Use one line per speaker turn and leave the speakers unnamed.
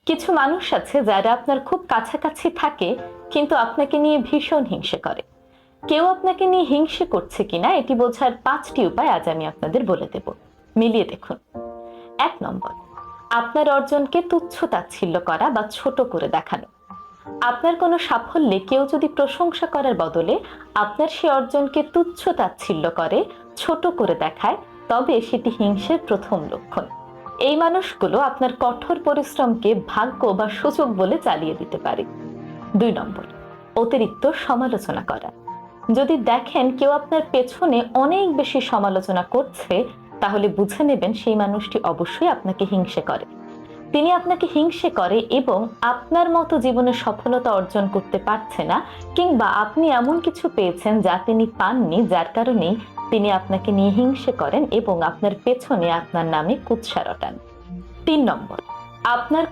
কিছু মানুষ আছে যারা আপনার খুব কাছাকাছি থাকে কিন্তু আপনাকে নিয়ে ভীষণ হিংসে করে। কেউ আপনাকে নিয়ে হিংসে করছে কিনা এটি বোঝার 5টি উপায় আজ আমি আপনাদের বলে দেব। মিলিয়ে দেখুন। 1 নম্বর, আপনার অর্জনকে তুচ্ছ তাচ্ছিল্য করা বা ছোট করে দেখানো। আপনার কোনো সাফল্যে কেউ যদি প্রশংসা করার বদলে আপনার সে অর্জনকে তুচ্ছ তাচ্ছিল্য করে, ছোট করে দেখায়, তবে সেটি হিংসের প্রথম লক্ষণ। এই মানুষগুলো আপনার কঠোর পরিশ্রমকে ভাগ্য বা সুযোগ বলে চালিয়ে দিতে পারে। 2 নম্বর, অতিরিক্ত সমালোচনা করা। যদি দেখেন কেউ আপনার পেছনে অনেক বেশি সমালোচনা করছে, তাহলে বুঝে নেবেন সেই মানুষটি অবশ্যই আপনাকে হিংসে করে। তিনি আপনাকে হিংসে করে এবং আপনার মতো জীবনে সফলতা অর্জন করতে পারছে না, কিংবা আপনি এমন কিছু পেয়েছেন যা তিনি পাননি, যার কারণেই তিনি আপনাকে নিয়ে হিংসে করেন এবং আপনার পেছনে আপনার নামে কুৎসা রটান। 3 নম্বর, আপনার